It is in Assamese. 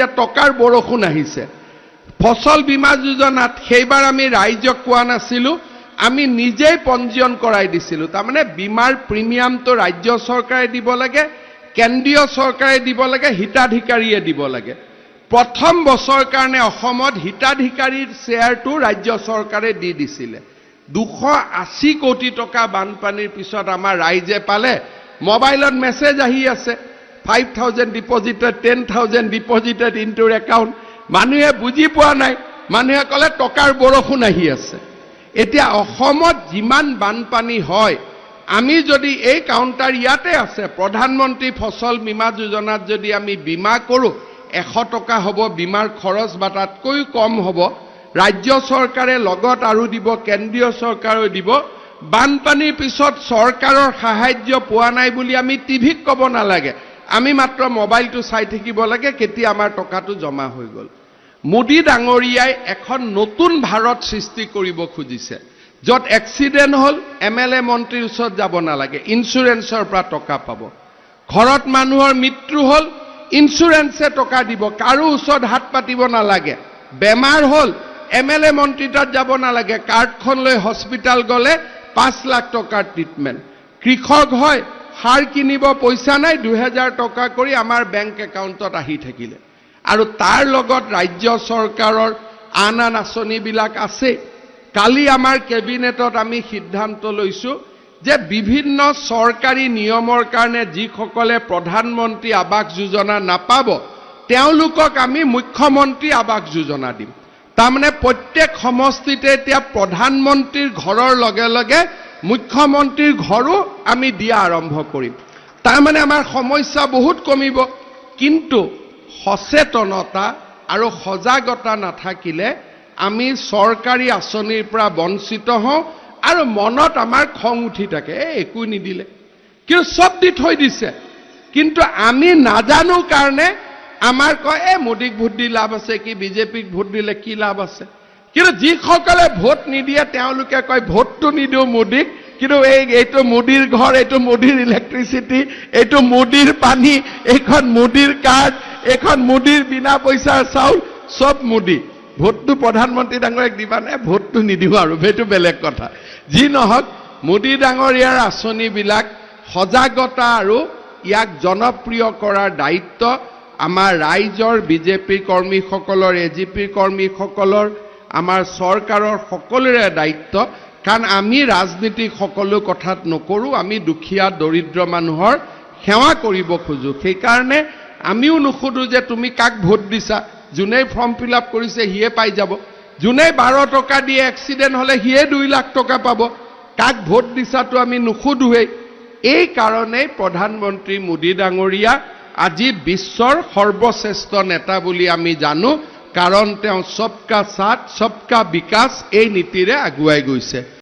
টকাৰ বৰষুণ আহিছে ফসল বীমা যোজনাত সেইবাৰ আমি ৰাইজক কোৱা নাছিলো আমি নিজেই পঞ্জীয়ন কৰাই দিছিলো তাৰমানে বীমাৰ প্ৰিমিয়ামটো ৰাজ্য চৰকাৰে দিব লাগে কেন্দ্ৰীয় চৰকাৰে দিব লাগে হিতাধিকাৰীয়ে দিব লাগে প্ৰথম বছৰ কাৰণে অসমত হিতাধিকাৰীৰ শেয়াৰটো ৰাজ্য চৰকাৰে দি দিছিলে 280 কোটি টকা বানপানীৰ পিছত আমাৰ ৰাইজে পালে মোবাইলত মেছেজ আহি আছে 5,000 deposited, 10,000 deposited into your account. মানুহে বুজি পোৱা নাই মানুহে কলে টকাৰ বৰষুণ আহি আছে এতিয়া অসমত যিমান বানপানী হয় আমি যদি এই কাউন্টাৰ ইয়াতে আছে প্ৰধানমন্ত্ৰী ফসল বীমা যোজনাত যদি আমি বীমা কৰো 100 টকা হ'ব বীমাৰ খৰচ বা তাতকৈ কম হ'ব ৰাজ্য চৰকাৰে লগত আৰু দিব কেন্দ্ৰীয় চৰকাৰেও দিব বানপানীৰ পিছত চৰকাৰৰ সাহায্য পোৱা নাই বুলি আমি টিভিত ক'ব নালাগে আমি মাত্ৰ মোবাইলটো চাই থাকিব লাগে কেতিয়া আমাৰ টকাটো জমা হৈ গল মোদী ডাঙৰীয়াই এখন নতুন ভাৰত সৃষ্টি কৰিব খুজিছে যত এক্সিডেন্ট হল এমএলএ মন্ত্ৰীৰ ওচৰত যাব নালাগে ইন্সুৰেন্সৰ পৰা টকা পাব ঘৰত মানুহৰ মৃত্যু হল ইন্সুৰেন্সে টকা দিব কাৰো ওচৰত হাত পাতিব নালাগে বেমাৰ হল এমএলএ মন্ত্ৰী তাত যাব নালাগে কাৰ্ডখন লৈ হস্পিটাল গলে 5 লাখ টকাৰ ট্ৰিটমেন্ট কৃষক হয় হাৰ কিনিব পয়সা নাই 2000 টকা কৰি আমাৰ বেংক একাউণ্টত আহি থাকিলে আৰু তাৰ লগত ৰাজ্য চৰকাৰৰ আন আঁচনি বিলাক আছে কালি আমাৰ কেবিনেটত আমি সিদ্ধান্ত লৈছো যে বিভিন্ন চৰকাৰী নিয়মৰ কাৰণে যিসকলে প্ৰধানমন্ত্ৰী আৱাস যোজনা নাপাব তেওঁলোকক আমি মুখ্যমন্ত্ৰী আৱাস যোজনা দিম তাৰমানে প্ৰত্যেক সমষ্টিতে এতিয়া প্ৰধানমন্ত্ৰীৰ ঘৰৰ লগে লগে মুখ্যমন্ত্ৰীৰ ঘৰো আমি দিয়া আৰম্ভ কৰিম তাৰমানে আমাৰ সমস্যা বহুত কমিব কিন্তু সচেতনতা আৰু সজাগতা নাথাকিলে আমি চৰকাৰী আঁচনিৰ পৰা বঞ্চিত হওঁ আৰু মনত আমাৰ খং উঠি থাকে একো নিদিলে কিন্তু সব দি থৈ দিছে কিন্তু আমি নাজানো কাৰণে আমাৰ কয় মোদীক ভোট দি লাভ আছে কি বিজেপিক ভোট দিলে কি লাভ আছে কিন্তু যিসকলে ভোট নিদিয়ে তেওঁলোকে কয় ভোটটো নিদিও মোদীক কিন্তু এইটো মোদীৰ ঘৰ এইটো মোদীৰ ইলেক্ট্ৰিচিটি এইটো মোদীৰ পানী এখন মোদীৰ কাৰ্ড এখন মোদীৰ বিনা পইচাৰ চাউল সব মোদী ভোটটো প্ৰধানমন্ত্ৰী ডাঙৰীয়াক দিবা নে ভোটটো নিদিও আৰু সেইটো বেলেগ কথা যি নহক মোদী ডাঙৰীয়াৰ আঁচনিবিলাক সজাগতা আৰু ইয়াক জনপ্ৰিয় কৰাৰ দায়িত্ব আমাৰ ৰাইজৰ বিজেপি কৰ্মীসকলৰ এজিপি কৰ্মীসকলৰ আমাৰ চৰকাৰৰ সকলোৰে দায়িত্ব কাৰণ আমি ৰাজনীতিক সকলো কথাত নকৰো আমি দুখীয়া দৰিদ্ৰ মানুহৰ সেৱা কৰিব খোজো সেই কাৰণে আমিও নুখুদো যে তুমি কাক ভোট দিছা জুনে ফৰ্ম ফিল আপ কৰিছে হিয়ে পাই যাব জুনে 12 টকা দিয়ে এক্সিডেন্ট হলে হিয়ে 2 লাখ টকা পাব কাক ভোট দিছাটো আমি নুখুদোৱে এই কাৰণে প্ৰধানমন্ত্ৰী মোদী ডাঙৰীয়া আজি বিশ্বৰ সৰ্বশ্ৰেষ্ঠ নেতা বুলি আমি জানো কাৰণ তেওঁ সবকা সাথ সবকা বিকাশ এই নীতিৰে আগুৱাই গৈছে